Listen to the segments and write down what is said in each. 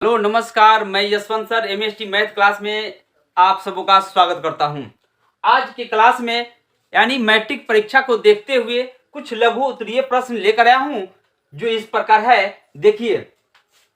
Hello नमस्कार, मैं Yashwant sir MST math class में आप सबों का स्वागत करता हूं। आज की क्लास में यानी मैट्रिक परीक्षा को देखते हुए कुछ लघु उत्तरीय प्रश्न लेकर आया हूं जो इस प्रकार है। देखिए,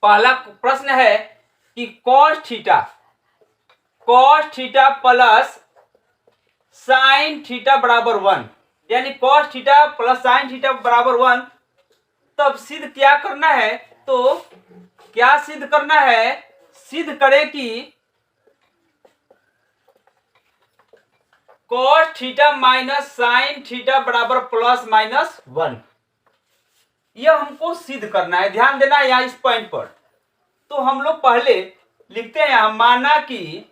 पहला प्रश्न है कि cos theta plus sign theta बराबर 1, यानी cos theta plus sign theta बराबर 1, तब सिद्ध क्या करना है? तो क्या सिद्ध करना है? सिद्ध करें कि cos theta minus sign theta बराबर प्लस माइनस 1। यह हमको सिद्ध करना है, ध्यान देना है यहां इस पॉइंट पर। तो हम लोग पहले लिखते हैं यहां, माना कि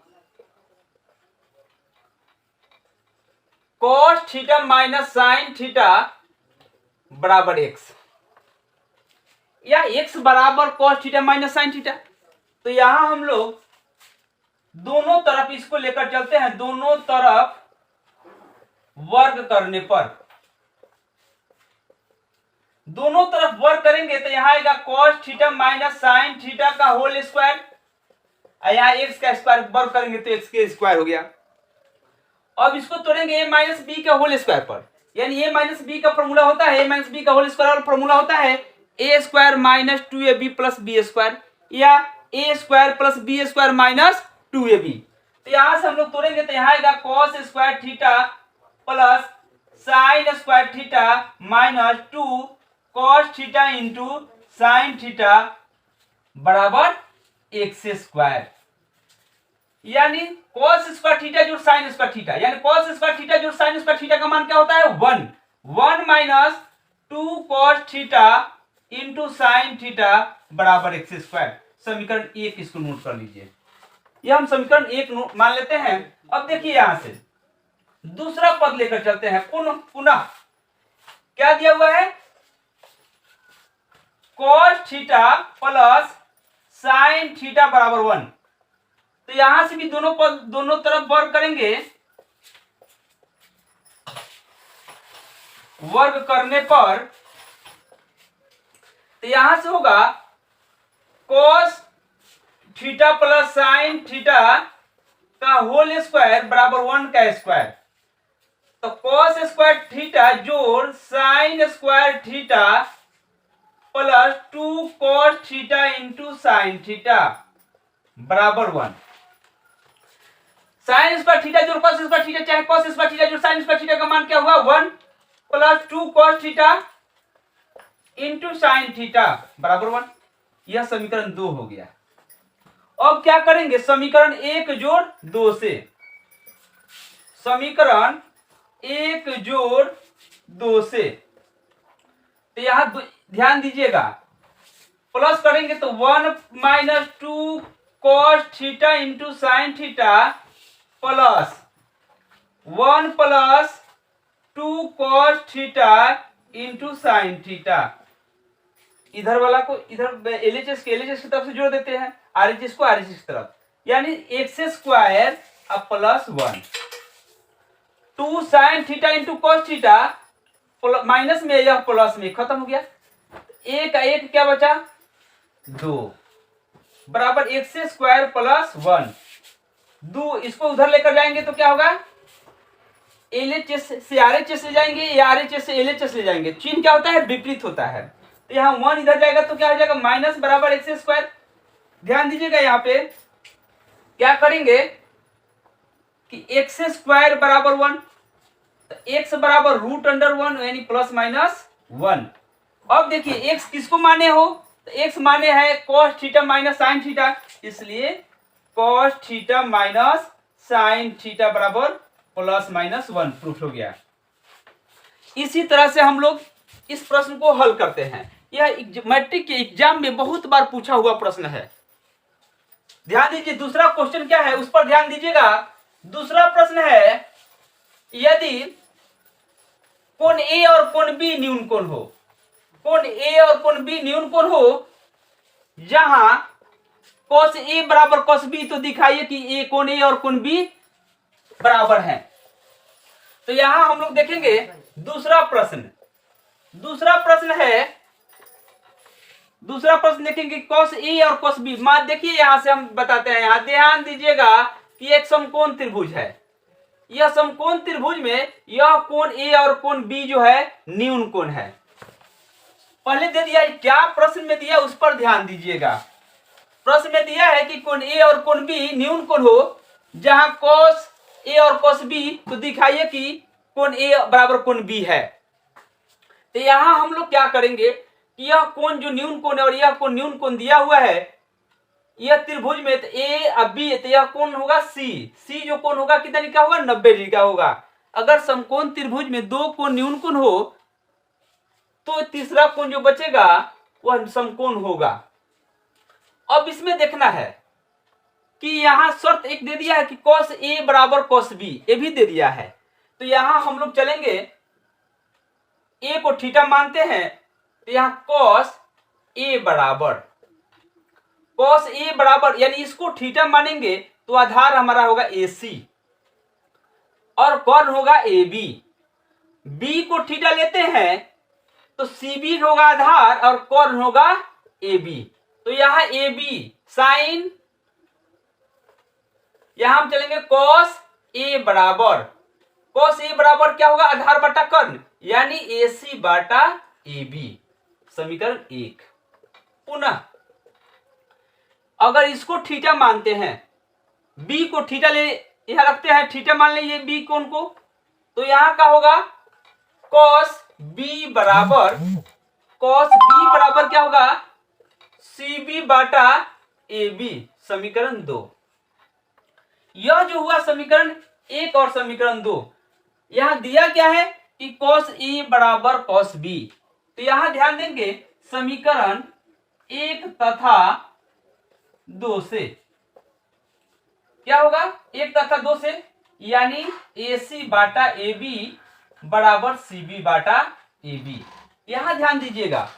cos theta minus sign theta बराबर x, या x बराबर cos theta minus sine theta. तो यहां हम लोग दोनों तरफ इसको लेकर चलते हैं, दोनों तरफ वर्ग करने पर, दोनों तरफ वर्ग करेंगे तो यहां आएगा cos theta minus sine theta का होल स्क्वायर, यहां x का स्क्वायर वर्ग करेंगे तो x के स्क्वायर हो गया। अब इसको तोड़ेंगे a माइनस बी का होल स्क्वायर पर, यानी a माइनस बी का फॉर्मूला होता है, a माइनस बी का होल स्क्वायर और फॉर्मूला होता है A square minus 2ab plus B square, या A square plus B square minus 2ab। तो यहां से हम लोग तोड़ेंगे तो यहां आएगा cos square theta plus sine square theta minus 2 cos theta into sine theta बराबर एक्स स्क्वायर, यानी cos स्क्वायर थीटा जोड़ साइन स्क्वायर थीटा, यानी cos स्क्वायर थीटा जोड़ साइन स्क्वायर थीटा का मान क्या होता है? 1 minus 2 cos theta into sine theta बराबर एक्स स्क्वायर। समीकरण 1 इसको नोट कर लीजिए, यह हम समीकरण 1 मान लेते हैं। अब देखिए यहां से दूसरा पद लेकर चलते हैं, पुनः क्या दिया हुआ है? cos theta plus sign theta बराबर 1। तो यहां से भी दोनों तरफ वर्ग करेंगे, वर्ग करने पर तो यहां से होगा cos theta plus sine theta का होल स्क्वायर बराबर 1 का स्क्वायर। तो cos स्क्वायर थीटा जोड़ sine square theta plus 2 cos theta into sine theta बराबर 1। साइन स्क्वायर थीटा जोड़ cos स्क्वायर थीटा, चाहे cos स्क्वायर थीटा जोड़ साइन स्क्वायर थीटा का मान क्या हुआ? 1 plus 2 cos theta into sine theta बराबर 1। यह समीकरण 2 हो गया। अब क्या करेंगे? समीकरण 1 जोड़ 2 से, समीकरण 1 जोड़ 2 से, तो यहां ध्यान दीजिएगा, प्लस करेंगे तो 1 minus 2 cos theta into sine theta plus 1 plus 2 cos theta into sine theta. इधर वाला को इधर एलएचएस के तरफ से जोड़ देते हैं, आरएचएस को आरएचएस की तरफ, यानी x square plus 1 2 sine theta into cos theta, minus में यह प्लस में खत्म हो गया। एक का एक क्या बचा? 2 बराबर एक्स स्क्वायर प्लस 1। 2 इसको उधर लेकर जाएंगे तो क्या होगा? एलएचएस से आरएचएस ले जाएंगे या आरएचएस से एलएचएस ले जाएंगे, चिन्ह क्या होता है? विपरीत होता है। तो यहाँ 1 इधर जाएगा तो क्या हो जाएगा? माइनस बराबर एक्स स्क्वायर। ध्यान दीजिएगा यहाँ पे क्या करेंगे कि एक्स स्क्वायर बराबर 1, तो एक्स बराबर रूट अंडर 1 यानी प्लस माइनस 1। अब देखिए एक्स किसको माने हो? तो एक्स माने है cos theta minus sine theta, इसलिए cos theta minus sign theta बराबर प्लस माइनस 1 प्रूफ हो गया। इसी तरह से हम लोग इस प्रश्न को हल करते हैं। यह मैट्रिक के एग्जाम में बहुत बार पूछा हुआ प्रश्न है। ध्यान दीजिए, दूसरा क्वेश्चन क्या है उस पर ध्यान दीजिएगा। दूसरा प्रश्न है, यदि कोण ए और कोण बी न्यून कोण हो, कोण ए और कोण बी न्यून कोण हो, जहां cos ए बराबर cos बी, तो दिखाइए कि ए कोण ए और कोण बी बराबर हैं। तो यहां हम लोग देखेंगे दूसरा प्रश्न है दूसरा प्रश्न देखेंगे cos A और cos B। मान देखिए यहां से हम बताते हैं, यहां ध्यान दीजिएगा कि एक समकोण त्रिभुज है। यह समकोण त्रिभुज में यह कोण A और कोण B जो है न्यून कोण है। पहले दे दिया, क्या प्रश्न में दिया उस पर ध्यान दीजिएगा। प्रश्न में दिया है कि कोण A और कोण B न्यून कोण हो, जहां cos A और cos B, तो दिखाइए कि कोण A बराबर कोण B है। तो यहां हम लोग क्या करेंगे कि यह कोण जो न्यून कोण है और यह कोण न्यून कोण दिया हुआ है, यह त्रिभुज में तो A और B, तो यह कोण होगा C जो कोण होगा कितना डिग्री का होगा, 90 डिग्री का होगा। अगर समकोण त्रिभुज में दो कोण न्यून कोण हो तो तीसरा कोण जो बचेगा वह समकोण होगा। अब इसमें देखना है कि यहां शर्त एक दे दिया है कि cos A बराबर cos B, ये भी दे दिया है। तो यहां हम लोग चलेंगे, A को थीटा मानते हैं, तो यहां cos A बराबर यानी इसको थीटा मानेंगे तो आधार हमारा होगा AC और कर्ण होगा AB। B को थीटा लेते हैं तो CB होगा आधार और कर्ण होगा AB। तो यहां AB साइन, यहां हम चलेंगे cos A बराबर क्या होगा, आधार बटा कर्ण, यानी AC बटा AB, समीकरण 1। पुनः अगर इसको थीटा मानते हैं, B को थीटा ले यहां रखते हैं, थीटा मान लीजिए B कोण को, तो यहां का होगा cos B बराबर क्या होगा, CB बटा AB, समीकरण 2। यह जो हुआ समीकरण 1 और समीकरण 2। यहां दिया क्या है कि cos A बराबर cos B, तो यहां ध्यान देंगे समीकरण 1 तथा 2 से क्या होगा, 1 तथा 2 से, यानी AC बाटा AB बराबर CB बाटा AB। यहां ध्यान दीजिएगा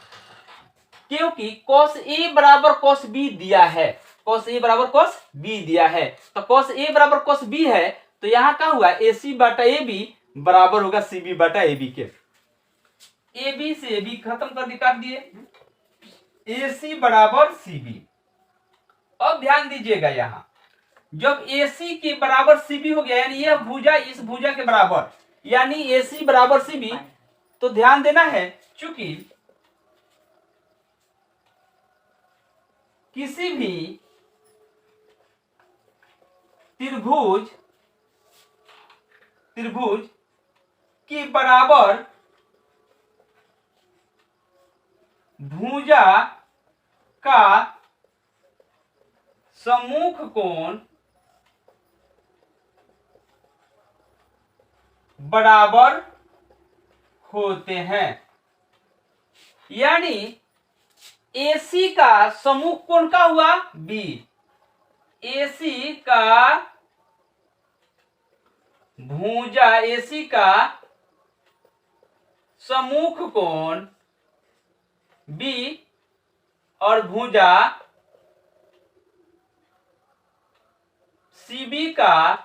क्योंकि cos A बराबर cos B दिया है, cos A बराबर cos B दिया है, तो cos A बराबर cos B है, तो यहां क्या हुआ, AC बाटा AB बराबर होगा CB बाटा AB के। AB से AB खत्म कर दी, काट दिए, AC बराबर CB। अब ध्यान दीजिएगा यहां जब AC के बराबर CB हो गया, यानी यह भुजा इस भुजा के बराबर, यानी AC बराबर CB, तो ध्यान देना है चूंकि किसी भी त्रिभुज के बराबर भुजा का सम्मुख कोण बराबर होते हैं, यानी AC का सम्मुख कोण का हुआ B, AC का भुजा, AC का सम्मुख कोण B और भुजा CB का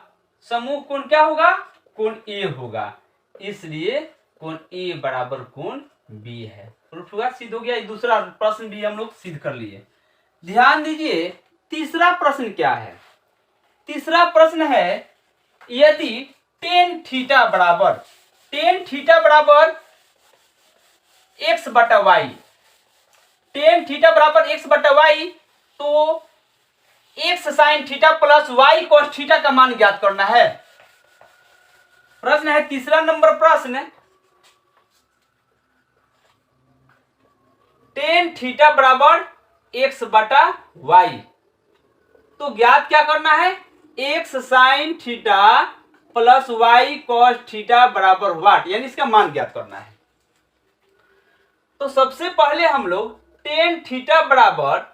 सम्मुख कोण क्या होगा, कोण A होगा, इसलिए कोण A बराबर कोण B है। प्रूफ हुआ, सिद्ध हो गया। दूसरा प्रश्न भी हम लोग सिद्ध कर लिए। ध्यान दीजिए तीसरा प्रश्न क्या है। तीसरा प्रश्न है यदि tan थीटा बराबर x बटा वाई, tan थीटा बराबर x बटा वाई, तो x sign theta plus y cos theta का मान ज्ञात करना है। प्रश्न है तीसरा नंबर प्रश्न, tan थीटा बराबर x बटा y, तो ज्ञात क्या करना है, x sign theta plus y cos theta बराबर वाट, यानी इसका मान ज्ञात करना है। तो सबसे पहले हम लोग tan थीटा बराबर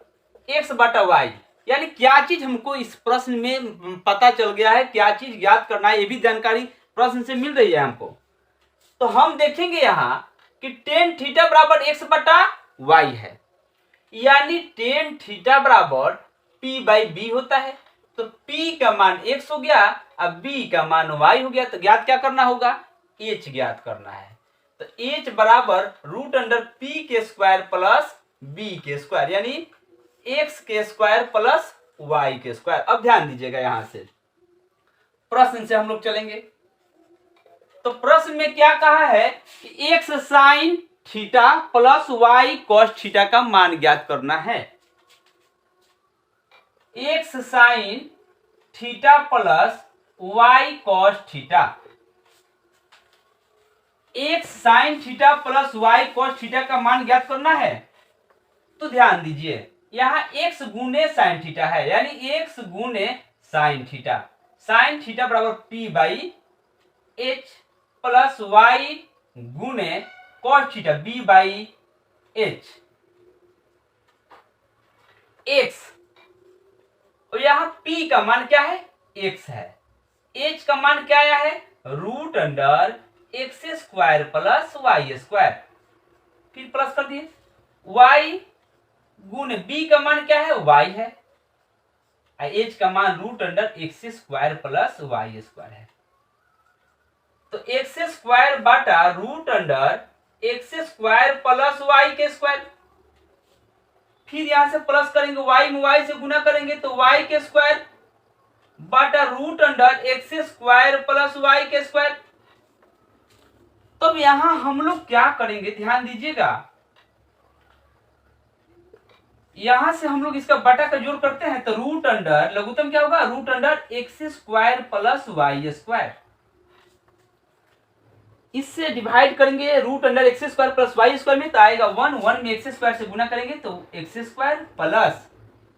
x बटा y, यानी क्या चीज हमको इस प्रश्न में पता चल गया है, क्या चीज ज्ञात करना है, ये भी जानकारी प्रश्न से मिल रही है हमको। तो हम देखेंगे यहां कि tan थीटा बराबर x बटा y है, यानी tan थीटा बराबर p बाई बी होता है, तो p का मान x हो गया, अब b का मान y हो गया, तो ज्ञात क्या करना होगा, h ज्ञात करना है। तो h बराबर रूट अंडर p के स्क्वायर प्लस बी के स्क्वायर यानी एक्स के स्क्वायर प्लस वाई के स्क्वायर। अब ध्यान दीजिएगा, यहां से प्रश्न से हम लोग चलेंगे। तो प्रश्न में क्या कहा है कि X sine theta plus Y cos theta का मान ज्ञात करना है। X sine theta plus Y cos theta, X sine theta plus Y cos theta का मान ज्ञात करना है। तो ध्यान दीजिए, यहां एक्स गुने साइन थीटा है यानी एक्स गुने साइन थीटा, साइन थीटा बराबर P by H plus Y गुने cos theta B by H X. और यहां पी का मान क्या है, एक्स है, एच का मान क्या आया है, root under X square plus Y square, फिर प्लस कर दिए, वाई गुने बी का मान क्या है, वाई है, एच का मान root under X square plus Y square है। तो एक्स स्क्वायर बाटा root under X square plus Y के स्क्वायर, फिर यहां से प्लस करेंगे, वाई में वाई से गुना करेंगे तो वाई के स्क्वायर बाटा root under X square plus Y के स्क्वायर। तब यहां हम लोग क्या करेंगे, ध्यान दीजिएगा, यहां से हम लोग इसका बटा का जोड़ करते हैं तो रूट अंडर लघुत्तम क्या होगा, root under X square plus Y square, इससे डिवाइड करेंगे root under X square plus Y square में तो आएगा 1, 1 में एक्स स्क्वायर से गुना करेंगे तो एक्स स्क्वायर प्लस,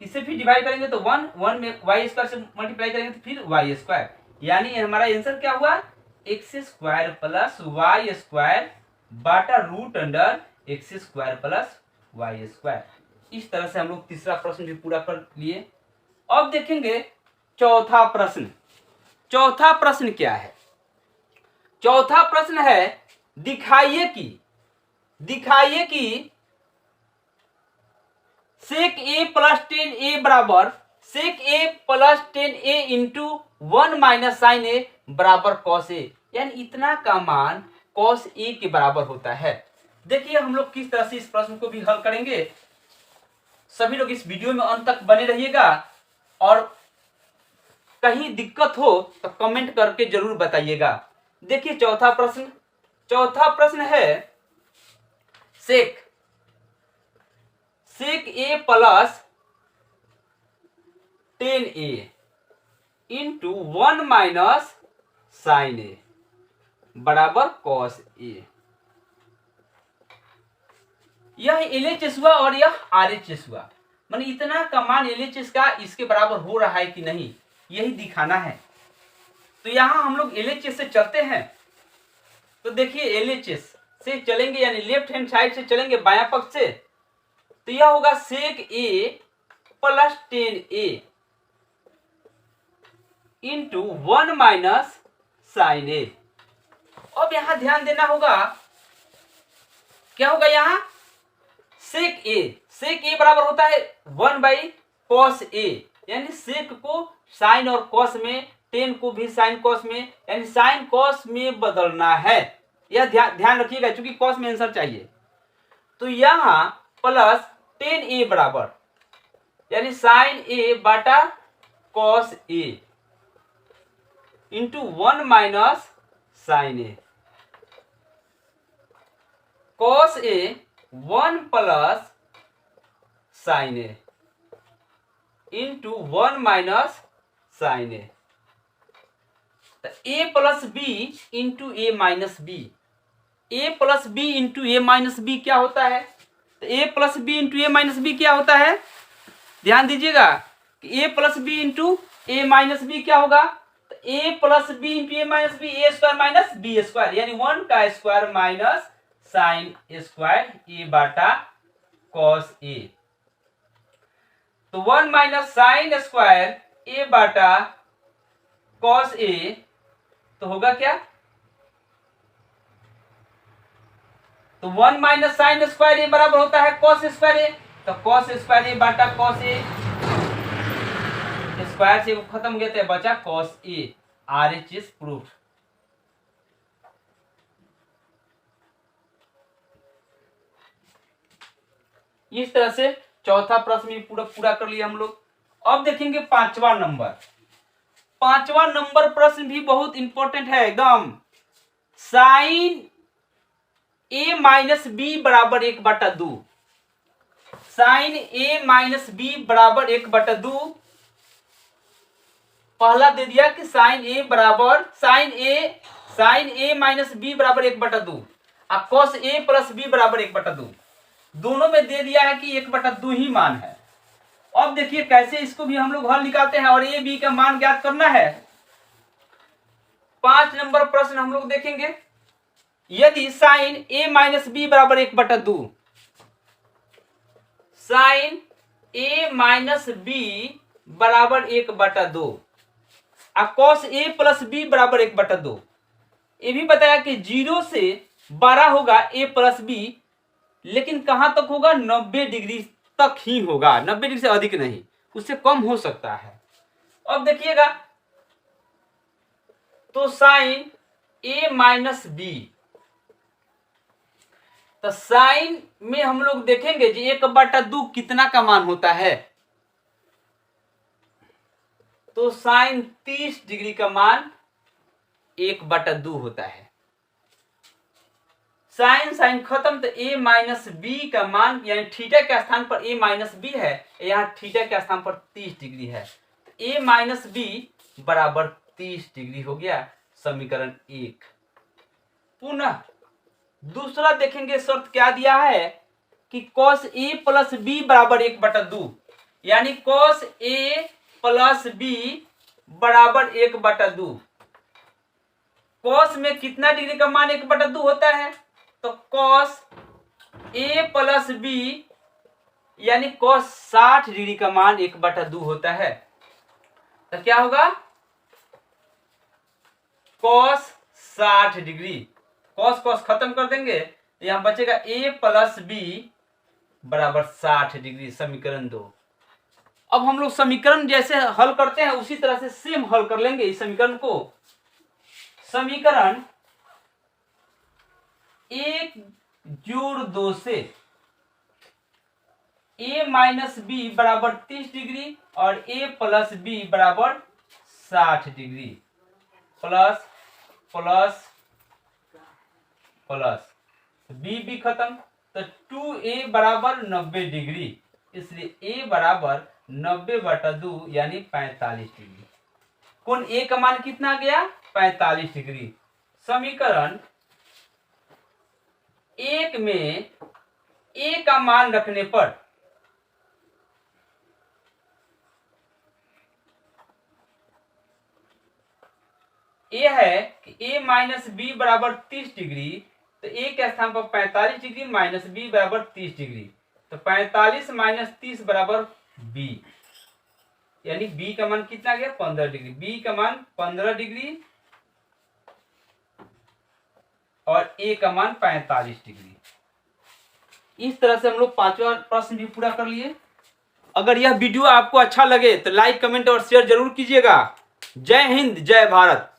इससे फिर डिवाइड करेंगे तो 1, 1 में वाई स्क्वायर से मल्टीप्लाई करेंगे तो फिर वाई स्क्वायर, यानी हमारा आंसर क्या हुआ, X square plus Y square बाटा root under X square plus Y square. इस तरह से हम लोग तीसरा प्रश्न भी पूरा कर लिए। अब देखेंगे चौथा प्रश्न। चौथा प्रश्न क्या है, चौथा प्रश्न है दिखाइए कि सेक ए प्लस 10a बराबर sec A plus 10a into 1 minus sine A बराबर कॉस ए, यानी इतना का मान कॉस ए के बराबर होता है। देखिए हम लोग किस तरह से इस प्रश्न को भी हल करेंगे। सभी लोग इस वीडियो में अंत तक बने रहिएगा और कहीं दिक्कत हो तो कमेंट करके जरूर बताइएगा। देखिए चौथा प्रश्न है sec A plus 10a into 1 minus sine A बराबर कॉस ए। यह एलएचएस हुआ और यह आरएचएस हुआ, माने इतना का मान एलएचएस का इसके बराबर हो रहा है कि नहीं, यही दिखाना है। तो यहां हम लोग एलएचएस से चलते हैं। तो देखिए एलएचएस से चलेंगे यानी लेफ्ट हैंड साइड से चलेंगे बायां पक्ष से, तो यह होगा sec A plus 10a into 1 minus sine A. अब यहां ध्यान देना होगा, क्या होगा यहाँ, सेक ए बराबर होता है 1 बाई कॉस ए, यानी सेक को साइन और कॉस में, 10 को भी साइन कॉस में, यानी साइन कॉस में बदलना है। यह ध्यान रखिएगा क्योंकि कॉस में आंसर चाहिए। तो यहां प्लस 10a बराबर यानी sign A Bata cos A into 1 minus sine A, cos A 1 plus sign A into 1 minus sine A, A plus B into A minus B, A plus B into A minus B क्या होता है, तो ए plus B into ए minus B क्या होता है, ध्यान दीजिएगा कि ए प्लस बी इंटू ए माइनस बी क्या होगा, तो ए प्लस बी इंटू ए माइनस बी, ए स्क्वायर माइनस बी स्क्वायर, यानी 1 का square minus sine square A Bata cos A. तो 1 minus sine square A Bata cos A तो होगा क्या, तो 1 माइनस साइन स्क्वायर ए बराबर होता है कॉस स्क्वायर ए, तो cos square A Bata cos A, square से खत्म हो गया तो बचा कॉस ए। RHS proof. इस तरह से चौथा प्रश्न भी पूरा कर लिया हम लोग। अब देखेंगे पांचवा नंबर। पांचवा नंबर प्रश्न भी बहुत इंपॉर्टेंट है एकदम। साइन ए माइनस बी बराबर 1/2। साइन ए माइनस बी बराबर 1/2। पहला दे दिया कि साइन ए माइनस बी बराबर 1/2 और कॉस ए प्लस बी बराबर 1/2। दोनों में दे दिया है कि 1/2 ही मान है। अब देखिए कैसे इसको भी हम लोग हल निकालते हैं और ए बी का मान ज्ञात करना है। 5 नंबर प्रश्न हम लोग देखेंगे। यदि साइन ए माइनस बी बराबर 1/2, साइन ए माइनस बी बराबर 1/2 और कॉस ए प्लस बी बराबर 1/2। ये भी बताया कि 0 से बड़ा होगा ए प्लस बी, लेकिन कहां तक होगा? 90 डिग्री तक ही होगा, 90 डिग्री से अधिक नहीं, उससे कम हो सकता है। अब देखिएगा तो साइन ए माइनस बी, तो साइन में हम लोग देखेंगे जी 1/2 कितना का मान होता है, तो साइन 30 डिग्री का मान 1/2 होता है। साइन खत्म, तो ए माइनस बी का मान यानी थीटा के स्थान पर ए माइनस बी है, यहाँ थीटा के स्थान पर 30 डिग्री है, तो ए माइनस बी बराबर 30 डिग्री हो गया, समीकरण 1। पुनः दूसरा देखेंगे, शर्त क्या दिया है कि कॉस ए प्लस बी बराबर 1/2, यानी कॉस ए प्लस बी बराबर 1/2। कॉस में कितना डिग्री का मान 1/2 होता है? तो कॉस ए प्लस बी यानी कॉस 60 डिग्री का मान 1/2 होता है। तो क्या होगा? कॉस 60 डिग्री, कॉस खत्म कर देंगे तो यहां बचेगा ए प्लस बी बराबर 60 डिग्री, समीकरण 2। अब हम लोग समीकरण जैसे हल करते हैं उसी तरह से सेम हल कर लेंगे इस समीकरण को। समीकरण 1 जोड़ 2 से a माइनस बी बराबर 30 डिग्री और a प्लस बी बराबर 60 degree, plus plus plus B खत्म, तो 2a बराबर 90 डिग्री, इसलिए a बराबर 90/2 यानी 45 डिग्री। कोण a का मान कितना गया? 45 डिग्री। समीकरण 1 में a का मान रखने पर a है कि a माइनस बी बराबर 30 डिग्री, तो a के स्थान पर 45 डिग्री माइनस बी बराबर 30 डिग्री, तो 45 माइनस 30 बराबर b, यानी b का मान कितना गया? 15 डिग्री। b का मान 15 डिग्री और a का मान 45 डिग्री। इस तरह से हम लोग 5वां प्रश्न भी पूरा कर लिए। अगर यह वीडियो आपको अच्छा लगे तो लाइक, कमेंट और शेयर जरूर कीजिएगा। जय हिंद, जय भारत।